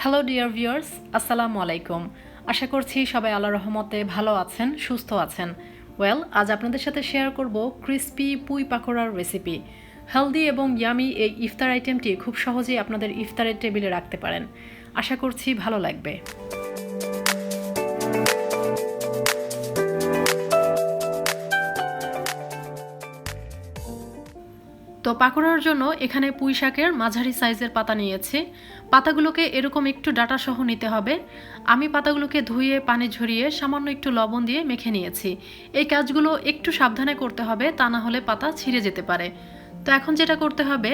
Hello dear viewers, আসসালামু আলাইকুম। আশা করছি সবাই আল্লাহর রহমতে ভালো আছেন, সুস্থ আছেন। আজ আপনাদের সাথে শেয়ার করব ক্রিস্পি পুঁই পাকোড়ার রেসিপি। হেলদি এবং ইয়ামি এই ইফতার আইটেমটি খুব সহজেই আপনাদের ইফতারের টেবিলে রাখতে পারেন। আশা করছি ভালো লাগবে। তো পাকোড়ার জন্য এখানে পুঁই শাকের মাঝারি সাইজের পাতা নিয়েছি। পাতাগুলোকে এরকম একটু ডাটা সহ নিতে হবে। আমি পাতাগুলোকে ধুয়ে পানি ঝরিয়ে সামান্য একটু লবণ দিয়ে মেখে নিয়েছি। এই কাজগুলো একটু সাবধানে করতে হবে, তা না হলে পাতা ছিঁড়ে যেতে পারে। তো এখন যেটা করতে হবে,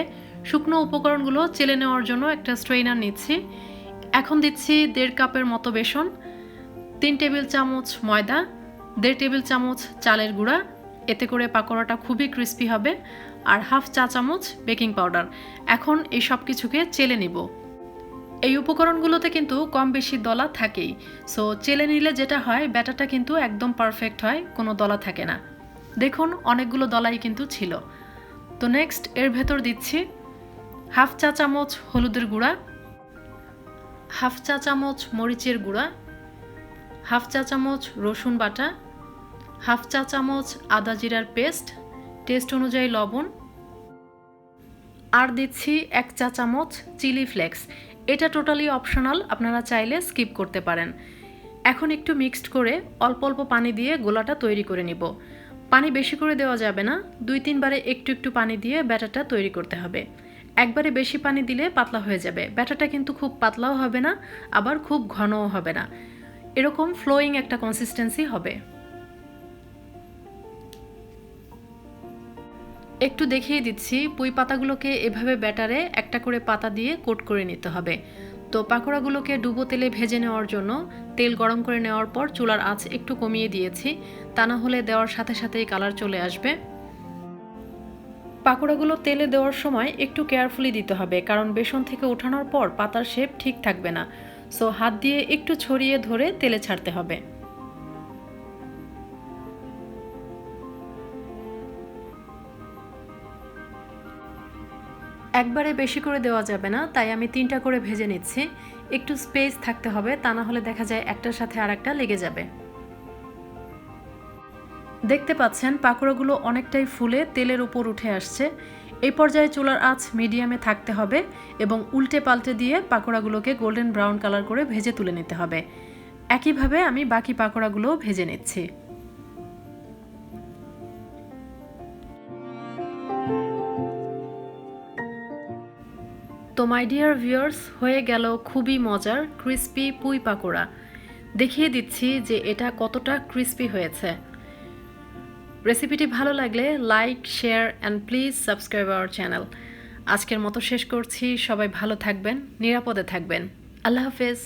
শুকনো উপকরণগুলো চেলে নেওয়ার জন্য একটা স্ট্রেইনার নিচ্ছি। এখন দিচ্ছি 1.5 কাপের মতো বেসন, 3 টেবিল চামচ ময়দা, 1.5 টেবিল চামচ চালের গুঁড়া, এতে করে পাকোড়াটা খুবই ক্রিস্পি হবে, আর 1/2 চা চামচ বেকিং পাউডার। এখন এই সব কিছুকে চেলে নিব। এই উপকরণগুলোতে কিন্তু কম বেশি দলা থাকেই, সো চেলে নিলে যেটা হয় ব্যাটারটা কিন্তু একদম পারফেক্ট হয়, কোনো দলা থাকে না। দেখুন অনেকগুলো দলাই কিন্তু ছিল। তো নেক্সট এর ভেতর দিচ্ছি 1/2 চা চামচ হলুদের গুঁড়া, 1/2 চা চামচ মরিচের গুঁড়া, 1/2 চা চামচ রসুন বাটা, 1/2 চা চামচ আদা জিরার পেস্ট, টেস্ট অনুযায়ী লবণ, আর দিচ্ছি 1 চা চামচ চিলি ফ্লেক্স। এটা টোটালি অপশনাল, আপনারা চাইলে স্কিপ করতে পারেন। এখন একটু মিক্সড করে অল্প অল্প পানি দিয়ে গোলাটা তৈরি করে নিব। পানি বেশি করে দেওয়া যাবে না, 2-3 বারে একটু একটু পানি দিয়ে ব্যাটারটা তৈরি করতে হবে। একবারে বেশি পানি দিলে পাতলা হয়ে যাবে। ব্যাটারটা কিন্তু খুব পাতলাও হবে না, আবার খুব ঘনও হবে না, এরকম ফ্লোয়িং একটা কনসিস্টেন্সি হবে। একটু দেখিয়ে দিচ্ছি, পুঁই পাতাগুলোকে এভাবে ব্যাটারে একটা করে পাতা দিয়ে কোট করে নিতে হবে। তো পাকোড়াগুলোকে ডুবো তেলে ভেজে নেওয়ার জন্য তেল গরম করে নেওয়ার পর চুলার আঁচ একটু কমিয়ে দিয়েছি, তা না হলে দেওয়ার সাথে সাথেই কালার চলে আসবে। পাকোড়াগুলো তেলে দেওয়ার সময় একটু কেয়ারফুলি দিতে হবে, কারণ বেসন থেকে ওঠানোর পর পাতার শেপ ঠিক থাকবে না, সো হাত দিয়ে একটু ছড়িয়ে ধরে তেলে ছাড়তে হবে। একবারে বেশি করে দেওয়া যাবে না, তাই আমি 3টা করে ভেজে নিচ্ছি। একটু স্পেস থাকতে হবে, তা না হলে দেখা যায় একটার সাথে আরেকটা লেগে যাবে। দেখতে পাচ্ছেন পাকোড়াগুলো অনেকটাই ফুলে তেলের উপর উঠে আসছে। এই পর্যায়ে চুলার আঁচ মিডিয়ামে থাকতে হবে এবং উল্টে পাল্টে দিয়ে পাকোড়াগুলোকে গোল্ডেন ব্রাউন কালার করে ভেজে তুলে নিতে হবে। একইভাবে আমি বাকি পাকোড়াগুলোও ভেজে নিচ্ছি। তো মাই ডিয়ার ভিউয়ার্স, হয়ে গেল খুবই মজার ক্রিস্পি পুঁই পাকোড়া। দেখিয়ে দিচ্ছি যে এটা কতটা ক্রিস্পি হয়েছে। রেসিপিটি ভালো লাগলে like, share and please subscribe our channel. আজকের মতো শেষ করছি। সবাই ভালো থাকবেন, নিরাপদে থাকবেন। আল্লাহ হাফেজ।